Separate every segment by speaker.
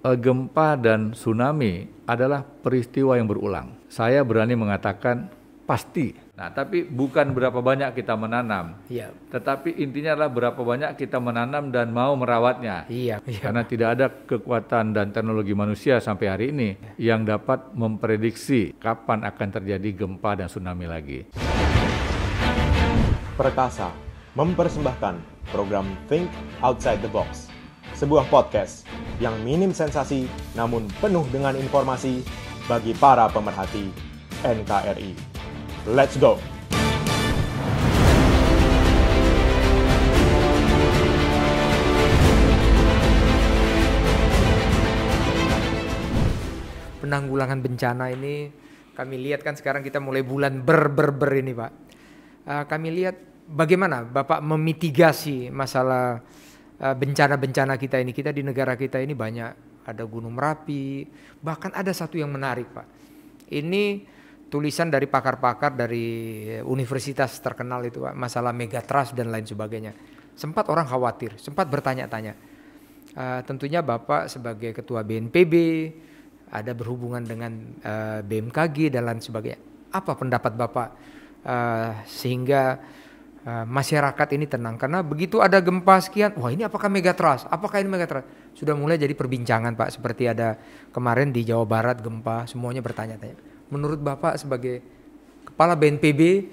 Speaker 1: gempa dan tsunami adalah peristiwa yang berulang. Saya berani mengatakan pasti. Nah, tapi bukan berapa banyak kita menanam, tetapi intinya adalah berapa banyak kita menanam dan mau merawatnya. Karena tidak ada kekuatan dan teknologi manusia sampai hari ini yang dapat memprediksi kapan akan terjadi gempa dan tsunami lagi.
Speaker 2: Perkasa mempersembahkan program Think Outside the Box, sebuah podcast yang minim sensasi namun penuh dengan informasi bagi para pemerhati NKRI. Let's go!
Speaker 3: Penanggulangan bencana ini kami lihat kan sekarang kita mulai bulan ini Pak. Kami lihat bagaimana Bapak memitigasi masalah bencana-bencana kita ini. Kita di negara kita ini banyak, ada Gunung Merapi, bahkan ada satu yang menarik Pak. Ini tulisan dari pakar-pakar dari universitas terkenal itu Pak, masalah megatrust dan lain sebagainya. Sempat orang khawatir, sempat bertanya-tanya. Tentunya Bapak sebagai ketua BNPB, ada berhubungan dengan BMKG dan lain sebagainya. Apa pendapat Bapak sehingga masyarakat ini tenang? Karena begitu ada gempa sekian, wah ini apakah megatrust? Apakah ini megatrust? Sudah mulai jadi perbincangan Pak, seperti ada kemarin di Jawa Barat gempa, semuanya bertanya-tanya. Menurut Bapak sebagai kepala BNPB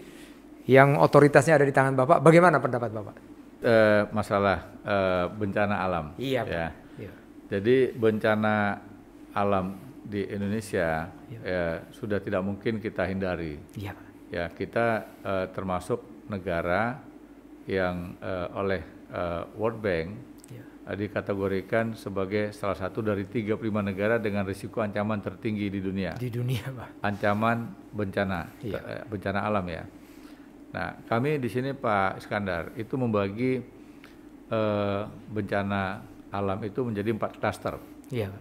Speaker 3: yang otoritasnya ada di tangan Bapak, bagaimana pendapat Bapak?
Speaker 1: Masalah bencana alam.
Speaker 3: Iya Pak.
Speaker 1: Ya. Iya. Jadi bencana alam di Indonesia sudah tidak mungkin kita hindari.
Speaker 3: Iya.
Speaker 1: Ya, kita termasuk negara yang oleh World Bank dikategorikan sebagai salah satu dari 35 negara dengan risiko ancaman tertinggi di dunia.
Speaker 3: Di dunia Pak.
Speaker 1: Ancaman bencana, bencana alam ya. Nah, kami di sini Pak Iskandar itu membagi bencana alam itu menjadi 4 klaster.
Speaker 3: Iya.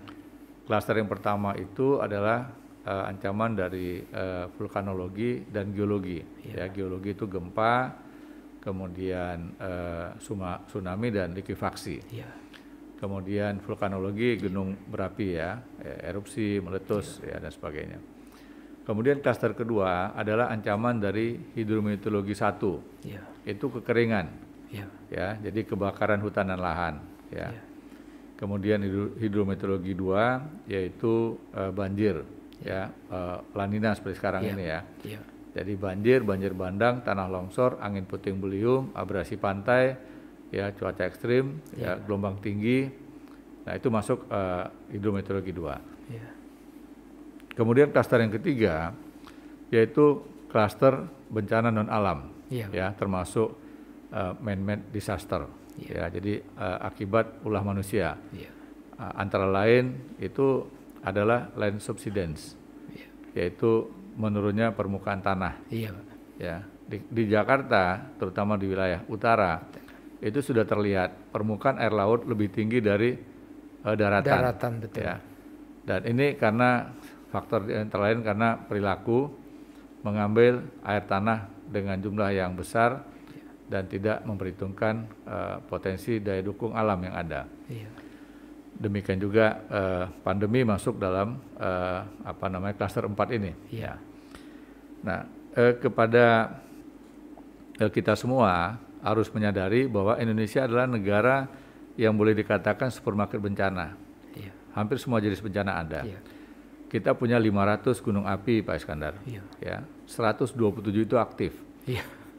Speaker 1: Klaster yang pertama itu adalah ancaman dari vulkanologi dan geologi. Ya, geologi itu gempa, kemudian tsunami dan likuifaksi. Kemudian vulkanologi gunung berapi ya, erupsi, meletus ya dan sebagainya. Kemudian klaster kedua adalah ancaman dari hidrometeorologi 1. Itu kekeringan. Ya, jadi kebakaran hutan dan lahan ya. Kemudian hidrometeorologi 2 yaitu banjir ya, La Nina seperti sekarang ini ya. Jadi banjir bandang, tanah longsor, angin puting beliung, abrasi pantai, ya cuaca ekstrim, ya gelombang tinggi. Nah itu masuk hidrometeorologi 2. Kemudian klaster yang ketiga yaitu klaster bencana non alam, ya termasuk man-made disaster. Ya jadi akibat ulah manusia. Antara lain itu adalah land subsidence, yaitu menurunnya permukaan tanah. Ya, di Jakarta, terutama di wilayah utara, itu sudah terlihat permukaan air laut lebih tinggi dari daratan.
Speaker 3: Betul.
Speaker 1: Ya. Dan ini karena faktor antara lain karena perilaku mengambil air tanah dengan jumlah yang besar dan tidak memperhitungkan potensi daya dukung alam yang ada. Demikian juga pandemi masuk dalam klaster 4 ini. Nah, kepada kita semua harus menyadari bahwa Indonesia adalah negara yang boleh dikatakan supermarket bencana. Hampir semua jenis bencana ada. Kita punya 500 gunung api Pak Iskandar. Ya, 127 itu aktif.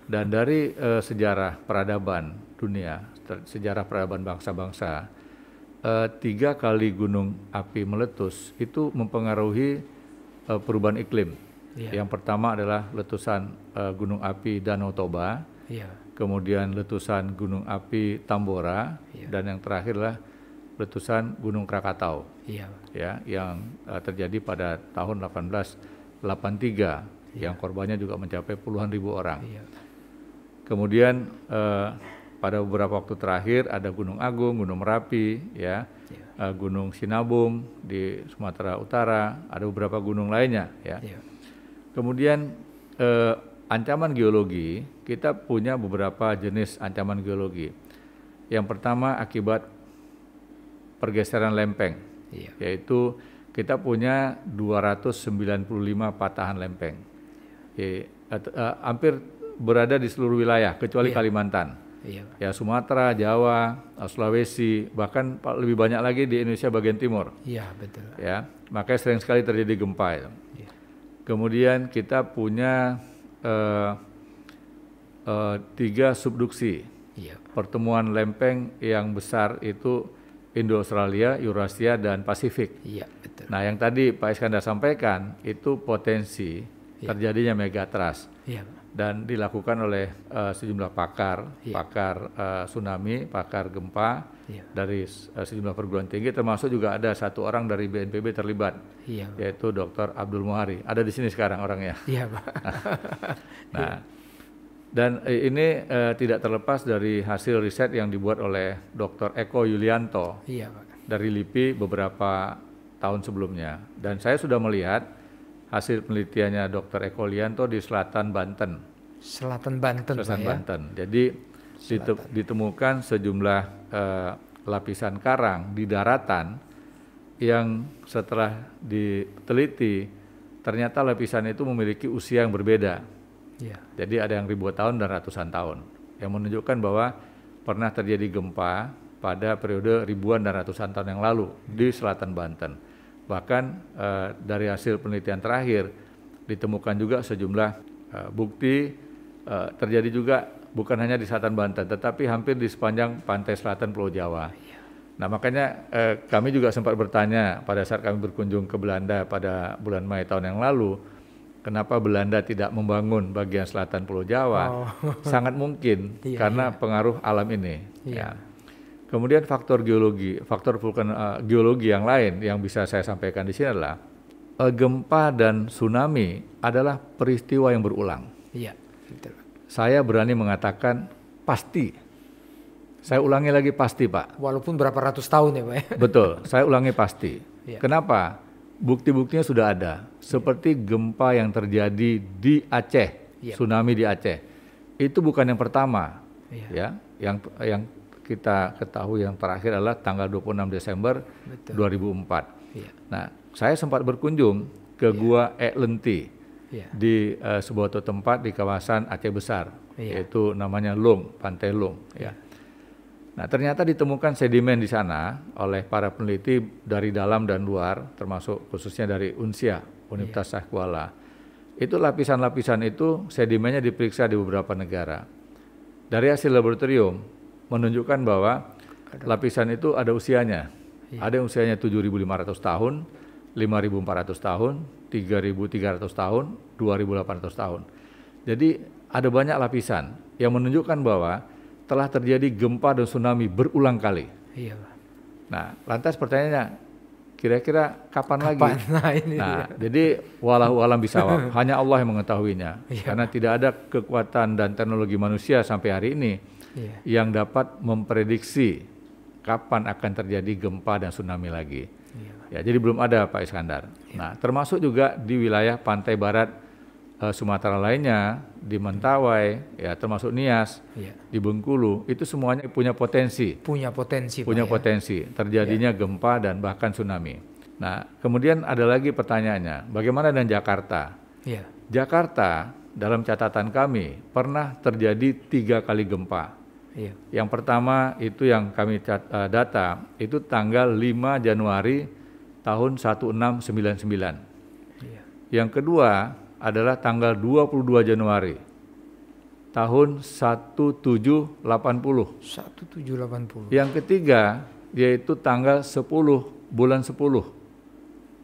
Speaker 1: Dan dari sejarah peradaban dunia, sejarah peradaban bangsa-bangsa, 3 kali gunung api meletus itu mempengaruhi perubahan iklim. Yang pertama adalah letusan gunung api Danau Toba, kemudian letusan gunung api Tambora, dan yang terakhir adalah letusan gunung Krakatau, ya, yang terjadi pada tahun 1883, yang korbannya juga mencapai puluhan ribu orang. Kemudian pada beberapa waktu terakhir ada Gunung Agung, Gunung Merapi, ya, Gunung Sinabung di Sumatera Utara, ada beberapa gunung lainnya, ya. Kemudian ancaman geologi, kita punya beberapa jenis ancaman geologi. Yang pertama akibat pergeseran lempeng,
Speaker 3: Iya.
Speaker 1: Yaitu kita punya 295 patahan lempeng. Hampir berada di seluruh wilayah kecuali Kalimantan.
Speaker 3: Iya.
Speaker 1: Ya, Sumatera, Jawa, Sulawesi, bahkan lebih banyak lagi di Indonesia bagian timur.
Speaker 3: Iya, betul.
Speaker 1: Ya, makanya sering sekali terjadi gempa itu.
Speaker 3: Iya.
Speaker 1: Kemudian kita punya 3 subduksi.
Speaker 3: Iya.
Speaker 1: Pertemuan lempeng yang besar itu Indo-Australia, Eurasia, dan Pasifik.
Speaker 3: Iya, betul.
Speaker 1: Nah, yang tadi Pak Iskandar sampaikan itu potensi terjadinya megatrust.
Speaker 3: Iya, Pak.
Speaker 1: Dan dilakukan oleh sejumlah pakar, tsunami, pakar gempa dari sejumlah perguruan tinggi, termasuk juga ada 1 orang dari BNPB terlibat, yaitu Dr. Abdul Muhari. Ada di sini sekarang orangnya.
Speaker 3: Iya, Pak.
Speaker 1: Nah, dan ini tidak terlepas dari hasil riset yang dibuat oleh Dr. Eko Yulianto dari LIPI beberapa tahun sebelumnya. Dan saya sudah melihat hasil penelitiannya Dr. Eko Yulianto di selatan Banten.
Speaker 3: Selatan Banten.
Speaker 1: Jadi ditemukan sejumlah lapisan karang di daratan yang setelah diteliti ternyata lapisan itu memiliki usia yang berbeda. Jadi ada yang ribuan tahun dan ratusan tahun, yang menunjukkan bahwa pernah terjadi gempa pada periode ribuan dan ratusan tahun yang lalu di selatan Banten. Bahkan dari hasil penelitian terakhir ditemukan juga sejumlah bukti terjadi juga bukan hanya di selatan Banten, tetapi hampir di sepanjang pantai selatan Pulau Jawa. Nah, makanya kami juga sempat bertanya pada saat kami berkunjung ke Belanda pada bulan Mei tahun yang lalu, kenapa Belanda tidak membangun bagian selatan Pulau Jawa? Sangat mungkin karena pengaruh alam ini. Kemudian faktor geologi, geologi yang lain yang bisa saya sampaikan di sini adalah gempa dan tsunami adalah peristiwa yang berulang.
Speaker 3: Iya, betul.
Speaker 1: Saya berani mengatakan pasti. Saya ulangi lagi pasti, Pak.
Speaker 3: Walaupun berapa ratus tahun ya, Pak.
Speaker 1: Betul, saya ulangi pasti. Kenapa? Bukti-buktinya sudah ada. Seperti gempa yang terjadi di Aceh, tsunami di Aceh. Itu bukan yang pertama, ya. Yang kita ketahui yang terakhir adalah tanggal 26 Desember 2004. Nah, saya sempat berkunjung ke Gua Lenti di sebuah tempat di kawasan Aceh Besar, yaitu namanya Lung, Pantai Lung. Nah, ternyata ditemukan sedimen di sana oleh para peneliti dari dalam dan luar, termasuk khususnya dari UNSIA, Universitas Syah Kuala. Itu lapisan-lapisan itu sedimennya diperiksa di beberapa negara. Dari hasil laboratorium menunjukkan bahwa lapisan itu ada usianya. Ada yang usianya 7.500 tahun, 5.400 tahun, 3.300 tahun, 2.800 tahun. Jadi ada banyak lapisan yang menunjukkan bahwa telah terjadi gempa dan tsunami berulang kali. Nah, lantas pertanyaannya, kira-kira kapan lagi? Jadi walau alam bisawab, hanya Allah yang mengetahuinya. Karena tidak ada kekuatan dan teknologi manusia sampai hari ini yang dapat memprediksi kapan akan terjadi gempa dan tsunami lagi. Jadi belum ada, Pak Iskandar. Nah, termasuk juga di wilayah pantai barat Sumatera lainnya, di Mentawai, termasuk Nias, di Bengkulu, itu semuanya punya potensi. Punya potensi terjadinya gempa dan bahkan tsunami. Nah, kemudian ada lagi pertanyaannya, bagaimana dengan Jakarta? Jakarta dalam catatan kami pernah terjadi 3 kali gempa. Yang pertama itu yang kami data itu tanggal 5 Januari tahun 1699. Yang kedua adalah tanggal 22 Januari tahun 1780. Yang ketiga yaitu tanggal 10 bulan 10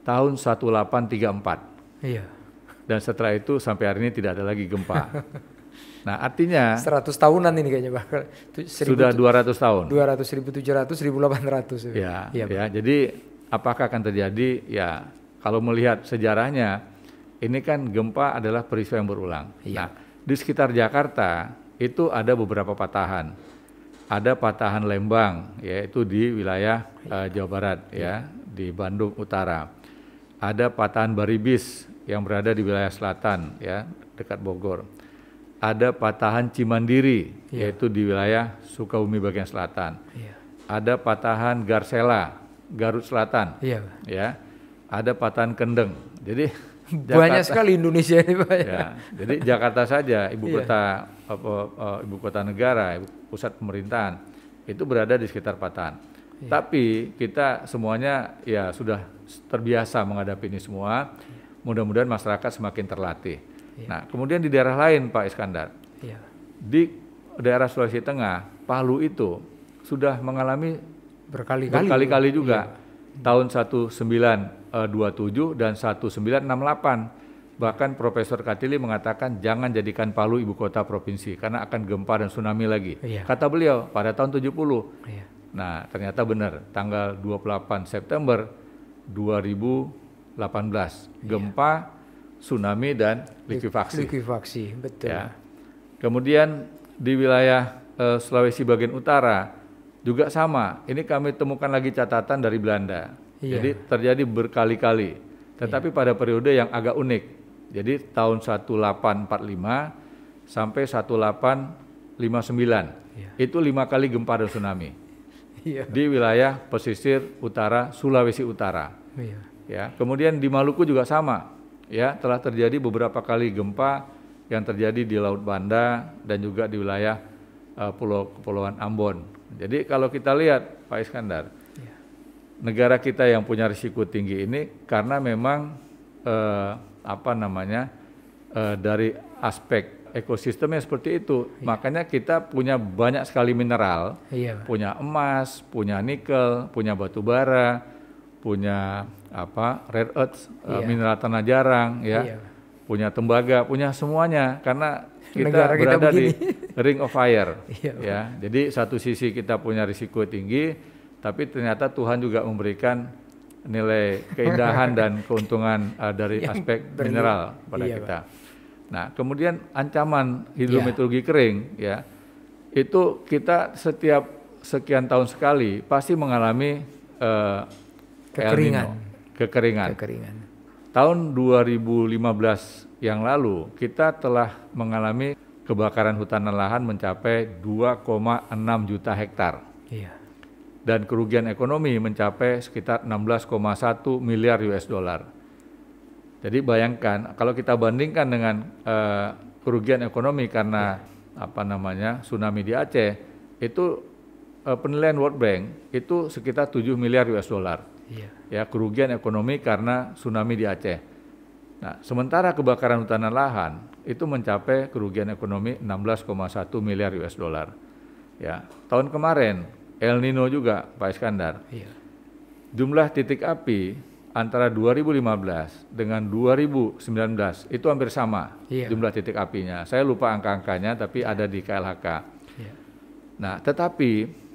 Speaker 1: tahun 1834. Dan setelah itu sampai hari ini tidak ada lagi gempa. Nah, artinya
Speaker 3: 100 tahunan ini kayaknya, Pak.
Speaker 1: Sudah 200 tahun.
Speaker 3: 200, 1700, 1800.
Speaker 1: Ya, jadi apakah akan terjadi? Ya, kalau melihat sejarahnya, ini kan gempa adalah peristiwa yang berulang. Nah, di sekitar Jakarta itu ada beberapa patahan. Ada patahan Lembang, yaitu di wilayah Jawa Barat, di Bandung Utara. Ada patahan Baribis yang berada di wilayah selatan, dekat Bogor. Ada patahan Cimandiri, yaitu di wilayah Sukabumi bagian selatan. Ada patahan Garsela Garut Selatan,
Speaker 3: Iya.
Speaker 1: ya, ada Patahan Kendeng. Jadi
Speaker 3: Banyak sekali Indonesia ini Pak.
Speaker 1: ya, jadi Jakarta saja ibu
Speaker 3: Iya.
Speaker 1: kota ibu kota negara, pusat pemerintahan itu berada di sekitar Patahan.
Speaker 3: Iya.
Speaker 1: Tapi kita semuanya ya sudah terbiasa menghadapi ini semua. Mudah-mudahan masyarakat semakin terlatih.
Speaker 3: Iya.
Speaker 1: Nah, kemudian di daerah lain Pak Iskandar,
Speaker 3: Iya.
Speaker 1: di daerah Sulawesi Tengah, Palu itu sudah mengalami berkali-kali juga. Tahun 1927 dan 1968. Bahkan Profesor Katili mengatakan jangan jadikan Palu ibu kota provinsi karena akan gempa dan tsunami lagi.
Speaker 3: Iya.
Speaker 1: Kata beliau pada tahun 70.
Speaker 3: Iya.
Speaker 1: Nah, ternyata benar. Tanggal 28 September 2018, gempa, tsunami dan likuifaksi.
Speaker 3: Likuifaksi, betul.
Speaker 1: Ya. Kemudian di wilayah Sulawesi bagian utara juga sama. Ini kami temukan lagi catatan dari Belanda.
Speaker 3: Iya.
Speaker 1: Jadi terjadi berkali-kali. Tetapi pada periode yang agak unik. Jadi tahun 1845 sampai 1859.
Speaker 3: Iya.
Speaker 1: Itu 5 kali gempa dan tsunami
Speaker 3: Iya.
Speaker 1: di wilayah pesisir utara Sulawesi Utara.
Speaker 3: Iya.
Speaker 1: Ya, kemudian di Maluku juga sama. Ya, telah terjadi beberapa kali gempa yang terjadi di Laut Banda dan juga di wilayah Kepulauan Ambon. Jadi kalau kita lihat Pak Iskandar, negara kita yang punya risiko tinggi ini karena memang dari aspek ekosistemnya seperti itu. Makanya kita punya banyak sekali mineral,
Speaker 3: Iya.
Speaker 1: punya emas, punya nikel, punya batu bara, punya rare earth, mineral tanah jarang, ya,
Speaker 3: Iya.
Speaker 1: punya tembaga, punya semuanya karena kita
Speaker 3: Negara kita
Speaker 1: berada di
Speaker 3: begini.
Speaker 1: ring of fire.
Speaker 3: Iya.
Speaker 1: Ya, jadi satu sisi kita punya risiko tinggi, tapi ternyata Tuhan juga memberikan nilai keindahan dan keuntungan dari
Speaker 3: Yang
Speaker 1: aspek mineral pada
Speaker 3: iya,
Speaker 1: kita. Nah, kemudian ancaman hidrometeorologi kering, ya, itu kita setiap sekian tahun sekali pasti mengalami kekeringan. Tahun 2015 yang lalu kita telah mengalami kebakaran hutan dan lahan mencapai 2,6 juta hektar.
Speaker 3: Iya.
Speaker 1: Dan kerugian ekonomi mencapai sekitar 16,1 miliar US dollar. Jadi bayangkan kalau kita bandingkan dengan kerugian ekonomi karena tsunami di Aceh, itu penilaian World Bank itu sekitar 7 miliar US dollar.
Speaker 3: Iya.
Speaker 1: Ya, kerugian ekonomi karena tsunami di Aceh. Nah, sementara kebakaran hutan dan lahan itu mencapai kerugian ekonomi 16,1 miliar US dollar. Ya, tahun kemarin El Nino juga Pak Iskandar.
Speaker 3: Iya.
Speaker 1: Jumlah titik api antara 2015 dengan 2019 itu hampir sama.
Speaker 3: Iya.
Speaker 1: Jumlah titik apinya. Saya lupa angka-angkanya tapi ada di KLHK.
Speaker 3: Iya.
Speaker 1: Nah, tetapi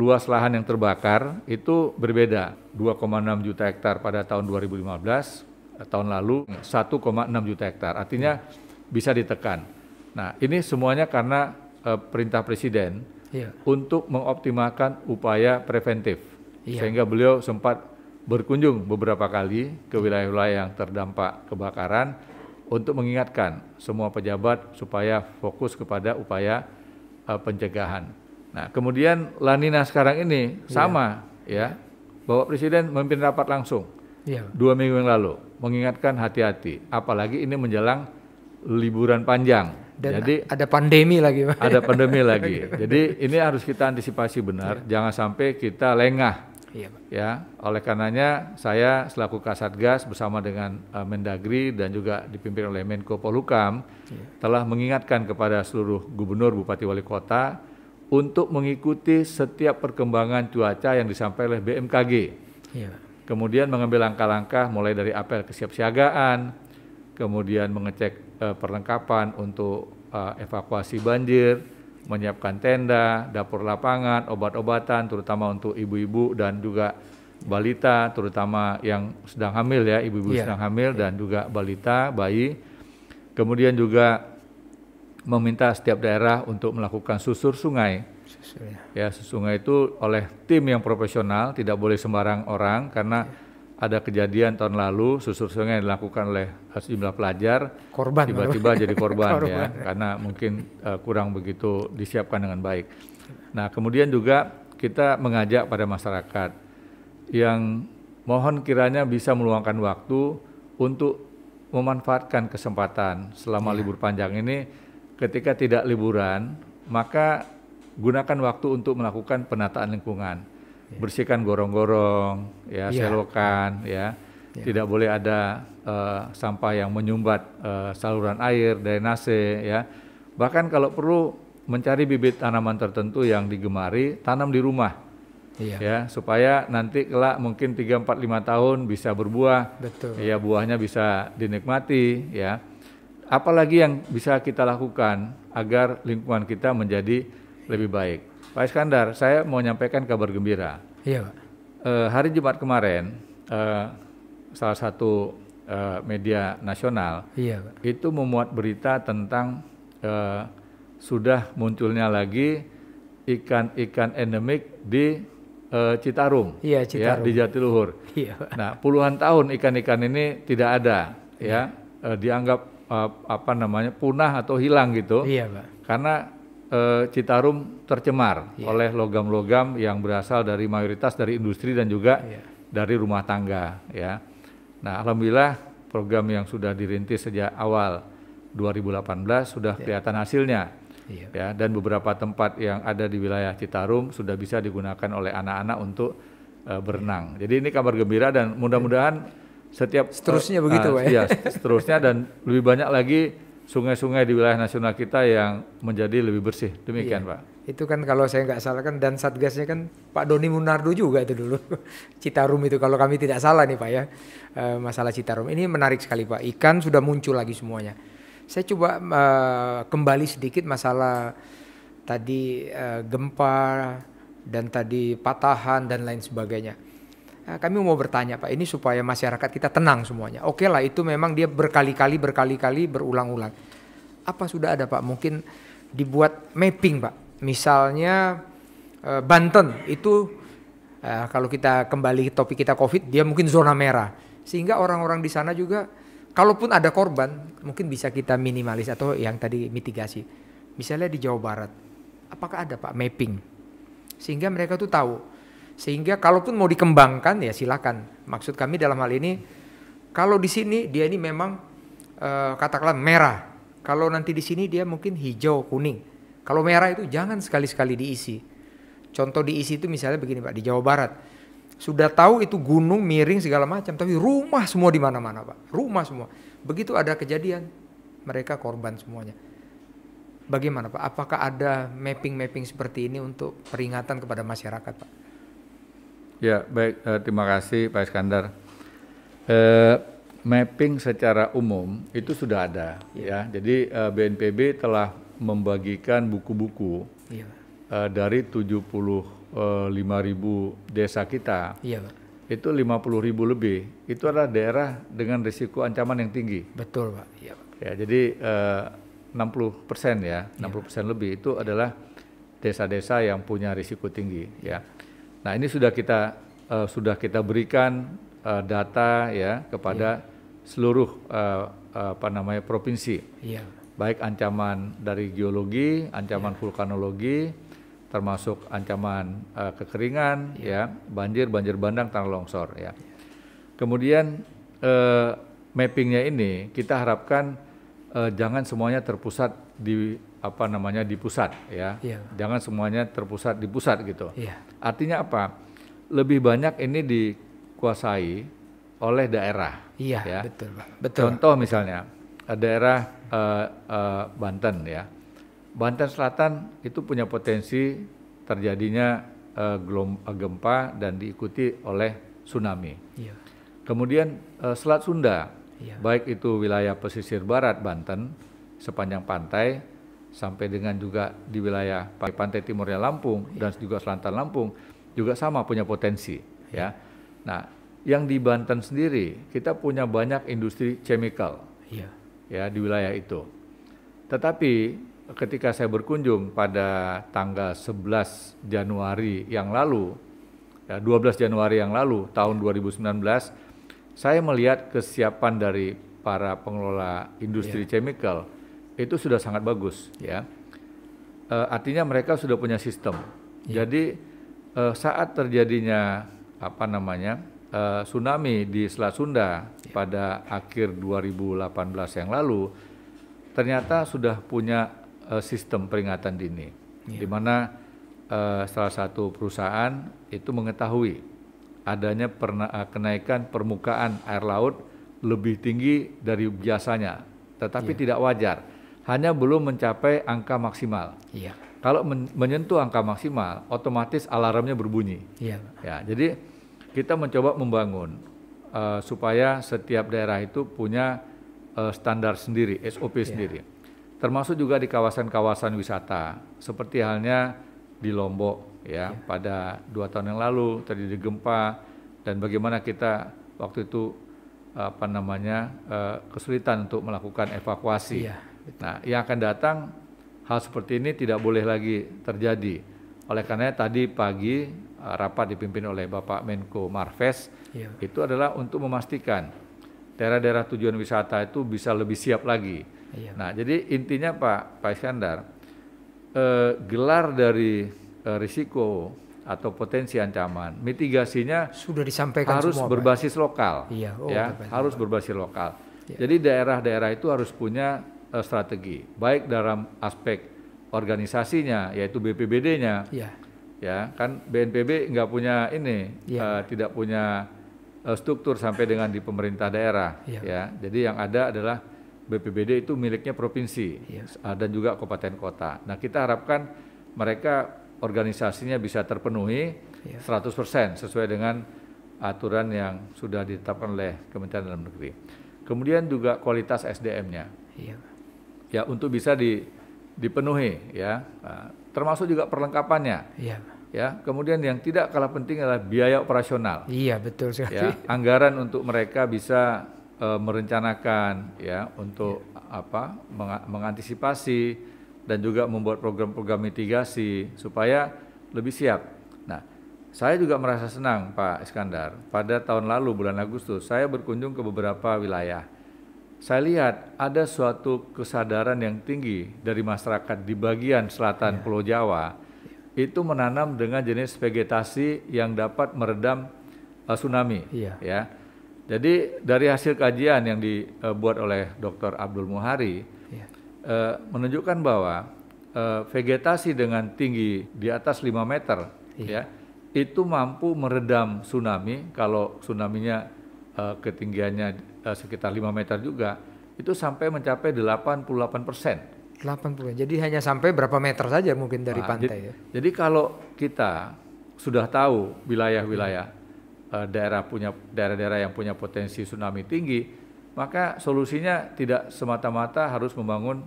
Speaker 1: luas lahan yang terbakar itu berbeda. 2,6 juta hektar pada tahun 2015, tahun lalu 1,6 juta hektar. Artinya bisa ditekan. Nah, ini semuanya karena perintah Presiden untuk mengoptimalkan upaya preventif. Sehingga beliau sempat berkunjung beberapa kali ke wilayah-wilayah yang terdampak kebakaran untuk mengingatkan semua pejabat supaya fokus kepada upaya pencegahan. Nah, kemudian La Nina sekarang ini sama, ya, Bapak Presiden memimpin rapat langsung 2 minggu yang lalu mengingatkan hati-hati, apalagi ini menjelang liburan panjang.
Speaker 3: Dan
Speaker 1: jadi
Speaker 3: ada pandemi lagi, Pak.
Speaker 1: Ada pandemi lagi. Jadi ini harus kita antisipasi benar, jangan sampai kita lengah.
Speaker 3: Iya, Pak.
Speaker 1: Ya, oleh karenanya saya selaku Kasatgas bersama dengan Mendagri dan juga dipimpin oleh Menko Polhukam telah mengingatkan kepada seluruh gubernur, bupati, wali kota untuk mengikuti setiap perkembangan cuaca yang disampaikan oleh BMKG.
Speaker 3: Iya.
Speaker 1: Kemudian mengambil langkah-langkah mulai dari apel kesiapsiagaan, kemudian mengecek perlengkapan untuk evakuasi banjir, menyiapkan tenda, dapur lapangan, obat-obatan terutama untuk ibu-ibu dan juga balita, terutama yang sedang hamil, ya, ibu-ibu sedang hamil dan juga balita, bayi. Kemudian juga meminta setiap daerah untuk melakukan susur sungai. Ya, sungai itu oleh tim yang profesional, tidak boleh sembarang orang karena ada kejadian tahun lalu susur sungai yang dilakukan oleh sejumlah pelajar tiba-tiba jadi korban. Ya, karena mungkin kurang begitu disiapkan dengan baik. Nah, kemudian juga kita mengajak pada masyarakat yang mohon kiranya bisa meluangkan waktu untuk memanfaatkan kesempatan selama libur panjang ini. Ketika tidak liburan, maka gunakan waktu untuk melakukan penataan lingkungan. Bersihkan gorong-gorong, selokan, Tidak boleh ada sampah yang menyumbat saluran air, drainase, ya. Bahkan kalau perlu mencari bibit tanaman tertentu yang digemari, tanam di rumah. Ya, supaya nanti kelak mungkin 3, 4, 5 tahun bisa berbuah.
Speaker 3: Betul.
Speaker 1: Ya, buahnya bisa dinikmati, ya. Apalagi yang bisa kita lakukan agar lingkungan kita menjadi lebih baik. Pak Iskandar, saya mau menyampaikan kabar gembira.
Speaker 3: Iya, Pak.
Speaker 1: Hari Jumat kemarin, salah satu media nasional itu memuat berita tentang sudah munculnya lagi ikan-ikan endemik di Citarum,
Speaker 3: Citarum.
Speaker 1: Ya, di Jatiluhur. Nah, puluhan tahun ikan-ikan ini tidak ada, dianggap punah atau hilang gitu.
Speaker 3: Pak.
Speaker 1: Karena Citarum tercemar oleh logam-logam yang berasal dari mayoritas dari industri dan juga dari rumah tangga, ya. Nah, alhamdulillah program yang sudah dirintis sejak awal 2018 sudah kelihatan hasilnya. Ya, dan beberapa tempat yang ada di wilayah Citarum sudah bisa digunakan oleh anak-anak untuk berenang. Jadi ini kabar gembira dan mudah-mudahan setiap
Speaker 3: seterusnya begitu, Pak.
Speaker 1: Ya, seterusnya dan lebih banyak lagi sungai-sungai di wilayah nasional kita yang menjadi lebih bersih. Demikian, Pak.
Speaker 3: Itu kan kalau saya nggak salah kan, dan Satgasnya kan Pak Doni Munardo juga itu dulu. Citarum itu kalau kami tidak salah nih Pak ya, masalah Citarum. Ini menarik sekali Pak, ikan sudah muncul lagi semuanya. Saya coba kembali sedikit masalah tadi gempa dan tadi patahan dan lain sebagainya. Kami mau bertanya Pak, ini supaya masyarakat kita tenang semuanya. Oke lah, itu memang dia berkali-kali berulang-ulang. Apa sudah ada Pak, mungkin dibuat mapping Pak? Misalnya Banten itu kalau kita kembali topik kita COVID, dia mungkin zona merah. Sehingga orang-orang di sana juga, kalaupun ada korban, mungkin bisa kita minimalis atau yang tadi mitigasi. Misalnya di Jawa Barat, apakah ada Pak mapping? Sehingga mereka tuh tahu. Sehingga kalaupun mau dikembangkan ya silakan. Maksud kami dalam hal ini, kalau di sini dia ini memang katakanlah merah. Kalau nanti di sini dia mungkin hijau, kuning. Kalau merah itu jangan sekali-sekali diisi. Contoh diisi itu misalnya begini Pak, di Jawa Barat. Sudah tahu itu gunung, miring segala macam, tapi rumah semua di mana-mana Pak. Rumah semua. Begitu ada kejadian, mereka korban semuanya. Bagaimana Pak? Apakah ada mapping-mapping seperti ini untuk peringatan kepada masyarakat Pak?
Speaker 1: Ya baik, terima kasih Pak Iskandar. Mapping secara umum itu sudah ada, ya. Jadi BNPB telah membagikan buku-buku dari 75.000 desa kita. Itu 50.000 lebih. Itu adalah daerah dengan risiko ancaman yang tinggi.
Speaker 3: Betul Pak. Iya, Pak.
Speaker 1: Ya, jadi 60% ya, 60% lebih itu adalah desa-desa yang punya risiko tinggi, ya. Nah, ini sudah kita berikan data ya kepada seluruh provinsi. Baik ancaman dari geologi, ancaman vulkanologi, termasuk ancaman kekeringan, ya, banjir bandang, tanah longsor, ya. Kemudian mappingnya ini kita harapkan jangan semuanya terpusat di di pusat, ya. Jangan semuanya terpusat di pusat gitu. Artinya apa? Lebih banyak ini dikuasai oleh daerah. Ya.
Speaker 3: Betul Pak. Betul.
Speaker 1: Contoh misalnya daerah Banten, ya. Banten Selatan itu punya potensi terjadinya gempa dan diikuti oleh tsunami. Kemudian Selat Sunda, baik itu wilayah pesisir barat Banten sepanjang pantai sampai dengan juga di wilayah pantai timurnya Lampung dan juga selatan Lampung juga sama punya potensi, ya. Nah, yang di Banten sendiri kita punya banyak industri chemical, ya, di wilayah itu. Tetapi ketika saya berkunjung pada tanggal 11 Januari yang lalu, 12 Januari yang lalu tahun 2019, saya melihat kesiapan dari para pengelola industri chemical itu sudah sangat bagus, ya. Artinya mereka sudah punya sistem. Jadi saat terjadinya tsunami di Selat Sunda pada akhir 2018 yang lalu, ternyata sudah punya sistem peringatan dini, di mana salah satu perusahaan itu mengetahui adanya kenaikan permukaan air laut lebih tinggi dari biasanya, tetapi tidak wajar, hanya belum mencapai angka maksimal. Kalau menyentuh angka maksimal, otomatis alarmnya berbunyi. Ya, jadi kita mencoba membangun supaya setiap daerah itu punya standar sendiri, SOP sendiri. Termasuk juga di kawasan-kawasan wisata, seperti halnya di Lombok pada 2 tahun yang lalu terjadi gempa, dan bagaimana kita waktu itu kesulitan untuk melakukan evakuasi. Nah, yang akan datang hal seperti ini tidak boleh lagi terjadi. Oleh karena tadi pagi rapat dipimpin oleh Bapak Menko Marves, itu adalah untuk memastikan daerah-daerah tujuan wisata itu bisa lebih siap lagi. Nah, jadi intinya Pak Iskandar, gelar dari risiko atau potensi ancaman, mitigasinya
Speaker 3: sudah disampaikan
Speaker 1: harus
Speaker 3: semua,
Speaker 1: berbasis lokal, harus berbasis lokal. Jadi daerah-daerah itu harus punya strategi, baik dalam aspek organisasinya, yaitu BPBD-nya, ya kan BNPB nggak punya ini, tidak punya struktur sampai dengan di pemerintah daerah, ya. Jadi yang ada adalah BPBD itu miliknya provinsi dan juga kabupaten kota. Nah, kita harapkan mereka organisasinya bisa terpenuhi 100% sesuai dengan aturan yang sudah ditetapkan oleh Kementerian Dalam Negeri. Kemudian juga kualitas SDM-nya, ya untuk bisa dipenuhi, ya, termasuk juga perlengkapannya, ya. Kemudian yang tidak kalah penting adalah biaya operasional.
Speaker 3: Betul sekali.
Speaker 1: Ya, anggaran untuk mereka bisa merencanakan, ya, untuk mengantisipasi dan juga membuat program-program mitigasi supaya lebih siap. Nah, saya juga merasa senang Pak Iskandar, pada tahun lalu bulan Agustus saya berkunjung ke beberapa wilayah. Saya lihat ada suatu kesadaran yang tinggi dari masyarakat di bagian selatan Pulau Jawa, itu menanam dengan jenis vegetasi yang dapat meredam tsunami. Ya. Jadi dari hasil kajian yang dibuat oleh Dr. Abdul Muhari, menunjukkan bahwa vegetasi dengan tinggi di atas 5 meter, ya, itu mampu meredam tsunami. Kalau tsunaminya ketinggiannya sekitar 5 meter juga, itu sampai mencapai 88%.
Speaker 3: 80, jadi hanya sampai berapa meter saja mungkin dari pantai.
Speaker 1: Jadi kalau kita sudah tahu wilayah-wilayah daerah-daerah yang punya potensi tsunami tinggi, maka solusinya tidak semata-mata harus membangun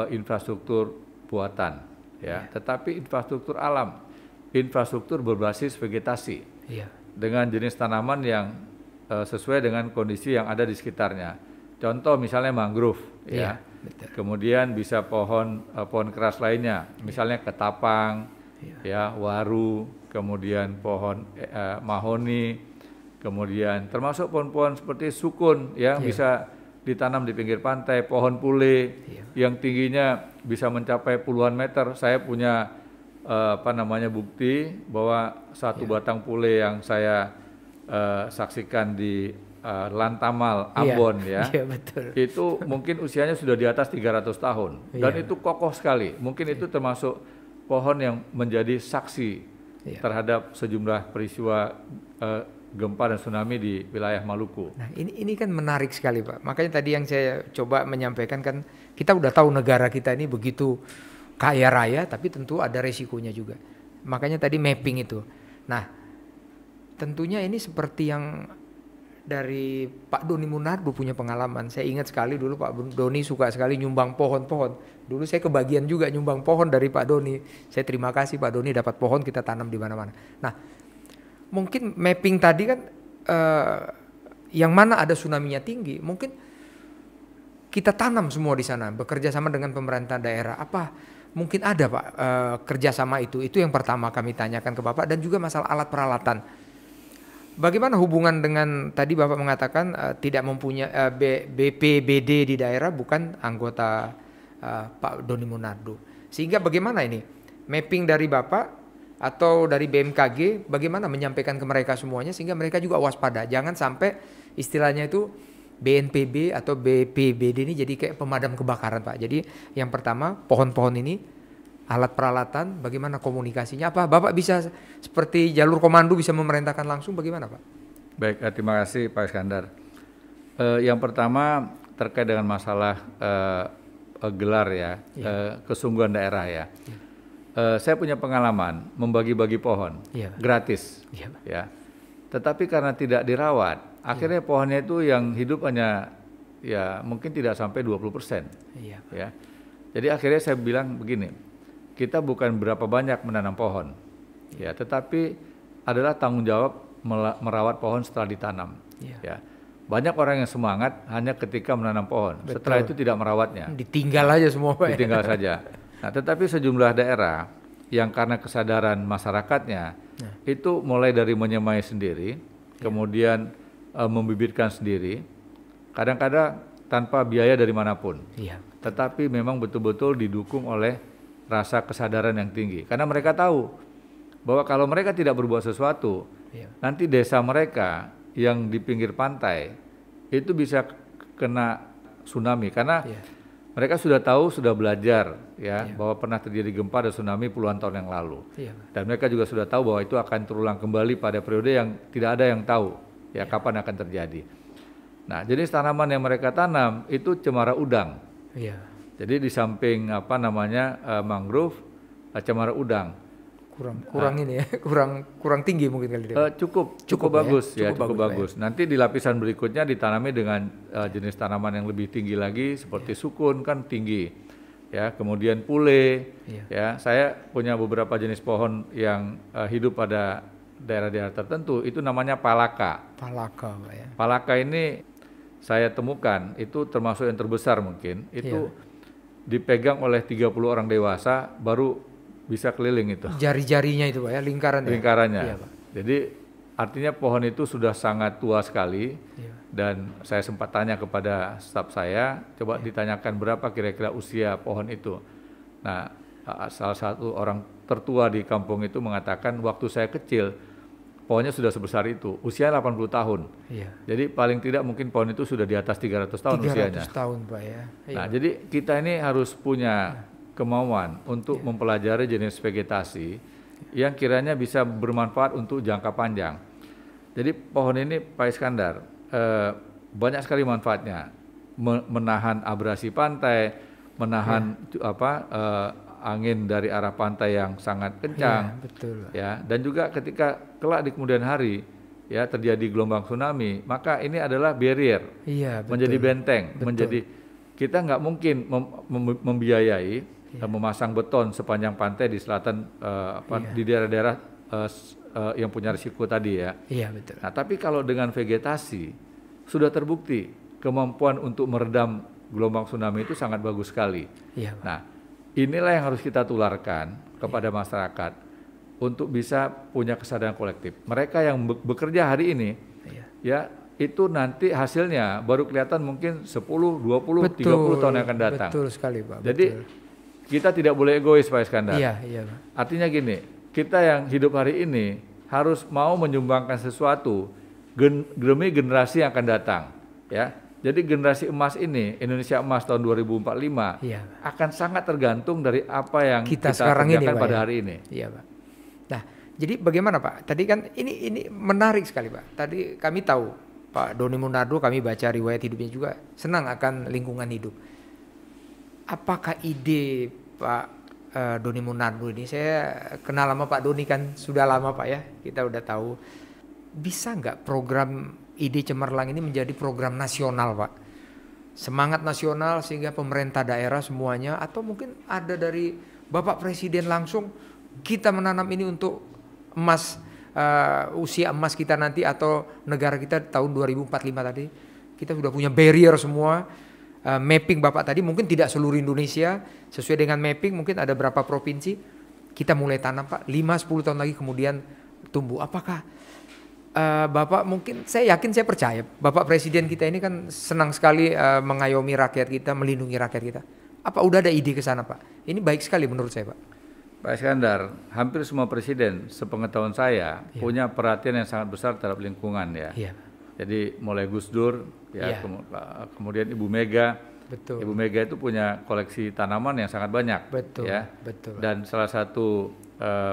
Speaker 1: infrastruktur buatan, ya, tetapi infrastruktur alam, infrastruktur berbasis vegetasi, dengan jenis tanaman yang sesuai dengan kondisi yang ada di sekitarnya. Contoh misalnya mangrove, ya. Kemudian bisa pohon keras lainnya, misalnya ketapang, ya, waru, kemudian pohon mahoni, kemudian termasuk pohon-pohon seperti sukun yang bisa ditanam di pinggir pantai, pohon pule yang tingginya bisa mencapai puluhan meter. Saya punya bukti bahwa satu batang pule yang saya saksikan di Lantamal, Ambon,
Speaker 3: betul.
Speaker 1: Itu mungkin usianya sudah di atas 300 tahun dan itu kokoh sekali. Mungkin itu termasuk pohon yang menjadi saksi terhadap sejumlah peristiwa gempa dan tsunami di wilayah Maluku.
Speaker 3: Nah, ini kan menarik sekali, Pak. Makanya tadi yang saya coba menyampaikan kan, kita udah tahu negara kita ini begitu kaya raya, tapi tentu ada resikonya juga. Makanya tadi mapping itu. Nah, tentunya ini seperti yang dari Pak Doni Munardo punya pengalaman. Saya ingat sekali dulu Pak Doni suka sekali nyumbang pohon-pohon. Dulu saya kebagian juga nyumbang pohon dari Pak Doni. Saya terima kasih Pak Doni, dapat pohon kita tanam di mana-mana. Nah, mungkin mapping tadi kan yang mana ada tsunami-nya tinggi, mungkin kita tanam semua di sana, bekerja sama dengan pemerintah daerah. Apa mungkin ada Pak kerjasama itu? Itu yang pertama kami tanyakan ke Bapak, dan juga masalah alat peralatan. Bagaimana hubungan dengan tadi Bapak mengatakan tidak mempunyai BPBD di daerah, bukan anggota Pak Doni Munardo. Sehingga bagaimana ini mapping dari Bapak atau dari BMKG bagaimana menyampaikan ke mereka semuanya sehingga mereka juga waspada. Jangan sampai istilahnya itu BNPB atau BPBD ini jadi kayak pemadam kebakaran Pak. Jadi yang pertama pohon-pohon ini alat peralatan bagaimana komunikasinya, apa Bapak bisa seperti jalur komando bisa memerintahkan langsung bagaimana Pak?
Speaker 1: Baik, terima kasih Pak Iskandar. Yang pertama terkait dengan masalah gelar ya, kesungguhan daerah ya. Saya punya pengalaman membagi-bagi pohon gratis, ya. Tetapi karena tidak dirawat, akhirnya pohonnya itu yang hidup hanya ya mungkin tidak sampai 20%. Ya. Jadi akhirnya saya bilang begini, kita bukan berapa banyak menanam pohon, ya, tetapi adalah tanggung jawab merawat pohon setelah ditanam. Ya. Banyak orang yang semangat hanya ketika menanam pohon, setelah itu tidak merawatnya.
Speaker 3: Ditinggal aja semua Pak.
Speaker 1: Ditinggal saja. Nah, tetapi sejumlah daerah yang karena kesadaran masyarakatnya itu mulai dari menyemai sendiri, kemudian membibitkan sendiri, kadang-kadang tanpa biaya dari manapun. Tetapi memang betul-betul didukung oleh rasa kesadaran yang tinggi. Karena mereka tahu bahwa kalau mereka tidak berbuat sesuatu, nanti desa mereka yang di pinggir pantai itu bisa kena tsunami karena mereka sudah tahu, sudah belajar ya bahwa pernah terjadi gempa dan tsunami puluhan tahun yang lalu. Dan mereka juga sudah tahu bahwa itu akan terulang kembali pada periode yang tidak ada yang tahu ya kapan akan terjadi. Nah, jenis tanaman yang mereka tanam itu cemara udang. Jadi di samping mangrove, cemara udang.
Speaker 3: Kurang ini ya, kurang tinggi mungkin kali dia.
Speaker 1: Cukup bagus ya, cukup bagus. Nanti di lapisan berikutnya ditanami dengan jenis tanaman yang lebih tinggi lagi seperti sukun kan tinggi. Ya, kemudian pule. Ya, saya punya beberapa jenis pohon yang hidup pada daerah-daerah tertentu itu namanya palaka.
Speaker 3: Palaka, Pak ya.
Speaker 1: Palaka ini saya temukan itu termasuk yang terbesar mungkin. Itu dipegang oleh 30 orang dewasa baru bisa keliling itu.
Speaker 3: Jari-jarinya itu Pak ya,
Speaker 1: lingkarannya. Pak. Jadi artinya pohon itu sudah sangat tua sekali dan saya sempat tanya kepada staf saya, coba ditanyakan berapa kira-kira usia pohon itu. Nah, salah satu orang tertua di kampung itu mengatakan waktu saya kecil pohonnya sudah sebesar itu, usia 80 tahun. Jadi paling tidak mungkin pohon itu sudah di atas 300 tahun usianya.
Speaker 3: 300 tahun Pak ya.
Speaker 1: Nah, jadi kita ini harus punya kemauan untuk mempelajari jenis vegetasi yang kiranya bisa bermanfaat untuk jangka panjang. Jadi pohon ini Pak Iskandar banyak sekali manfaatnya, menahan abrasi pantai, menahan angin dari arah pantai yang sangat kencang, ya, dan juga ketika kelak di kemudian hari ya terjadi gelombang tsunami, maka ini adalah barrier, menjadi benteng, menjadi kita nggak mungkin membiayai memasang beton sepanjang pantai di selatan di daerah-daerah yang punya risiko tadi ya. Nah, tapi kalau dengan vegetasi sudah terbukti kemampuan untuk meredam gelombang tsunami itu sangat bagus sekali. Nah, inilah yang harus kita tularkan kepada masyarakat untuk bisa punya kesadaran kolektif. Mereka yang bekerja hari ini ya itu nanti hasilnya baru kelihatan mungkin 10, 20, 30 tahun yang akan datang.
Speaker 3: Betul sekali Pak.
Speaker 1: Jadi kita tidak boleh egois Pak Iskandar.
Speaker 3: Pak.
Speaker 1: Artinya gini, kita yang hidup hari ini harus mau menyumbangkan sesuatu demi generasi yang akan datang. Ya, jadi generasi emas ini, Indonesia emas tahun 2045, akan sangat tergantung dari apa yang kita kerjakan pada hari ini.
Speaker 3: Pak. Nah, jadi bagaimana Pak? Tadi kan ini menarik sekali Pak. Tadi kami tahu Pak Doni Monardo, kami baca riwayat hidupnya juga senang akan lingkungan hidup. Apakah ide Pak Doni Monardo ini, saya kenal sama Pak Doni kan sudah lama Pak ya, kita udah tahu, bisa nggak program ide Cemerlang ini menjadi program nasional Pak? Semangat nasional sehingga pemerintah daerah semuanya, atau mungkin ada dari Bapak Presiden langsung, kita menanam ini untuk emas, usia emas kita nanti atau negara kita tahun 2045 tadi, kita sudah punya barrier semua. Mapping Bapak tadi mungkin tidak seluruh Indonesia, sesuai dengan mapping mungkin ada berapa provinsi, kita mulai tanam Pak, 5-10 tahun lagi kemudian tumbuh. Apakah Bapak mungkin, saya yakin, saya percaya Bapak Presiden kita ini kan senang sekali mengayomi rakyat kita, melindungi rakyat kita. Apa udah ada ide ke sana Pak? Ini baik sekali menurut saya Pak.
Speaker 1: Pak Iskandar, hampir semua presiden sepengetahuan saya punya perhatian yang sangat besar terhadap lingkungan ya. Jadi mulai Gus Dur, ya, kemudian Ibu Mega.
Speaker 3: Betul.
Speaker 1: Ibu Mega itu punya koleksi tanaman yang sangat banyak.
Speaker 3: Betul.
Speaker 1: Ya.
Speaker 3: Betul.
Speaker 1: Dan salah satu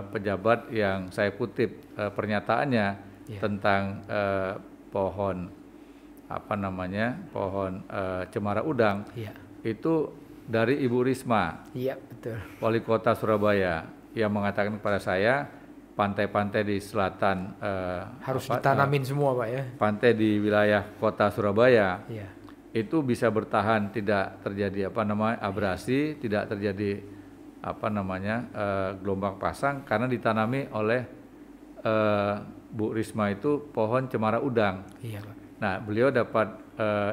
Speaker 1: pejabat yang saya kutip pernyataannya tentang pohon pohon cemara udang itu dari Ibu Risma,
Speaker 3: betul.
Speaker 1: Wali Kota Surabaya, yang mengatakan kepada saya pantai-pantai di selatan
Speaker 3: harus ditanamin semua Pak ya.
Speaker 1: Pantai di wilayah Kota Surabaya itu bisa bertahan, tidak terjadi abrasi, tidak terjadi gelombang pasang karena ditanami oleh Bu Risma itu pohon cemara udang.
Speaker 3: Pak.
Speaker 1: Nah, beliau dapat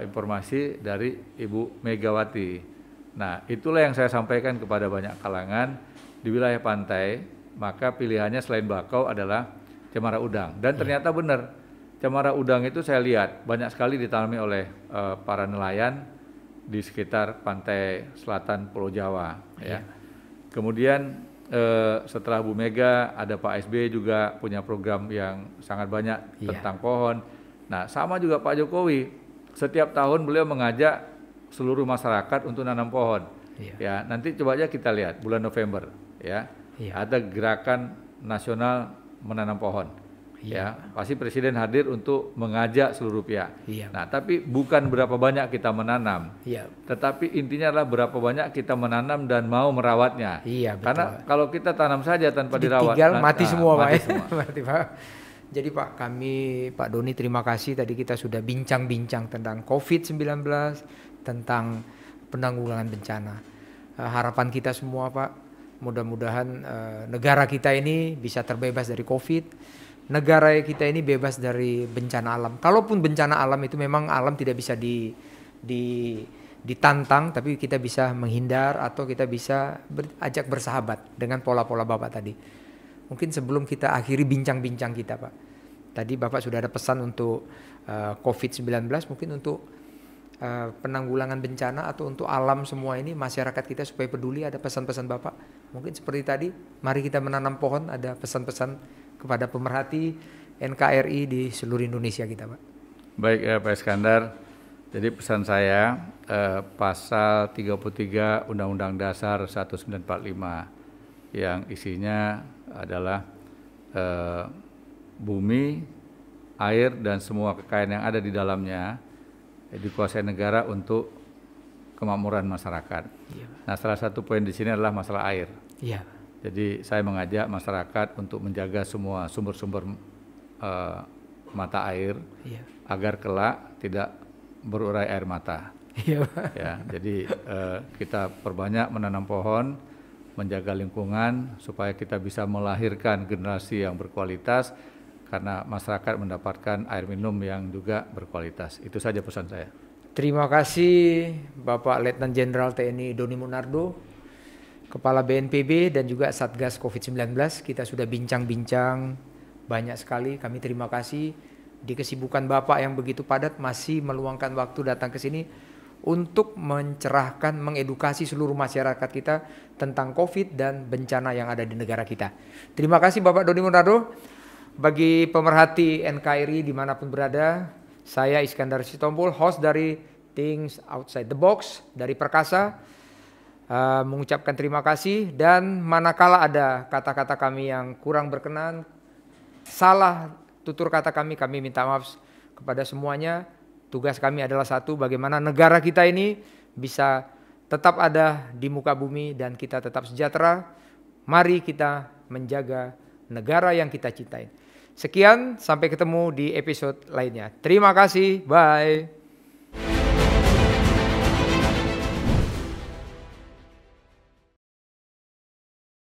Speaker 1: informasi dari Ibu Megawati. Nah, itulah yang saya sampaikan kepada banyak kalangan di wilayah pantai, maka pilihannya selain bakau adalah cemara udang. Dan ternyata benar, cemara udang itu saya lihat banyak sekali ditanami oleh para nelayan di sekitar pantai selatan Pulau Jawa. Ya. Kemudian setelah Bu Mega, ada Pak SBY juga punya program yang sangat banyak tentang pohon. Nah, sama juga Pak Jokowi, setiap tahun beliau mengajak seluruh masyarakat untuk nanam pohon. Ya, nanti coba aja kita lihat bulan November, ya, ada gerakan nasional menanam pohon. Ya, pasti Presiden hadir untuk mengajak seluruh pihak. Nah, tapi bukan berapa banyak kita menanam, tetapi intinya adalah berapa banyak kita menanam dan mau merawatnya. Karena kalau kita tanam saja tanpa dirawat,
Speaker 3: mati semua, Pak. Mati, Pak. Jadi Pak, Pak Doni terima kasih, tadi kita sudah bincang-bincang tentang COVID-19, tentang penanggulangan bencana. Harapan kita semua Pak, mudah-mudahan negara kita ini bisa terbebas dari COVID, negara kita ini bebas dari bencana alam. Kalaupun bencana alam itu memang alam tidak bisa ditantang, tapi kita bisa menghindar atau kita bisa ajak bersahabat dengan pola-pola Bapak tadi. Mungkin sebelum kita akhiri bincang-bincang kita Pak, tadi Bapak sudah ada pesan untuk COVID-19, mungkin untuk penanggulangan bencana atau untuk alam semua ini, masyarakat kita supaya peduli, ada pesan-pesan Bapak. Mungkin seperti tadi, mari kita menanam pohon, ada pesan-pesan kepada pemerhati NKRI di seluruh Indonesia kita Pak.
Speaker 1: Baik Pak Iskandar, jadi pesan saya pasal 33 Undang-Undang Dasar 1945 yang isinya adalah bumi, air dan semua kekayaan yang ada di dalamnya dikuasai negara untuk kemakmuran masyarakat. Nah, salah satu poin di sini adalah masalah air. Jadi saya mengajak masyarakat untuk menjaga semua sumber-sumber mata air agar kelak tidak berurai air mata. Ya, jadi kita perbanyak menanam pohon, menjaga lingkungan supaya kita bisa melahirkan generasi yang berkualitas, karena masyarakat mendapatkan air minum yang juga berkualitas. Itu saja pesan saya.
Speaker 3: Terima kasih Bapak Letnan Jenderal TNI Doni Monardo, Kepala BNPB dan juga Satgas COVID-19. Kita sudah bincang-bincang banyak sekali. Kami terima kasih di kesibukan Bapak yang begitu padat masih meluangkan waktu datang ke sini untuk mencerahkan, mengedukasi seluruh masyarakat kita tentang COVID dan bencana yang ada di negara kita. Terima kasih Bapak Doni Monardo. Bagi pemerhati NKRI dimanapun berada, saya Iskandar Sitompul, host dari Things Outside the Box dari Perkasa, mengucapkan terima kasih, dan manakala ada kata-kata kami yang kurang berkenan, salah tutur kata kami minta maaf kepada semuanya. Tugas kami adalah satu, bagaimana negara kita ini bisa tetap ada di muka bumi dan kita tetap sejahtera. Mari kita menjaga negara yang kita cintai. Sekian, sampai ketemu di episode lainnya. Terima kasih, bye.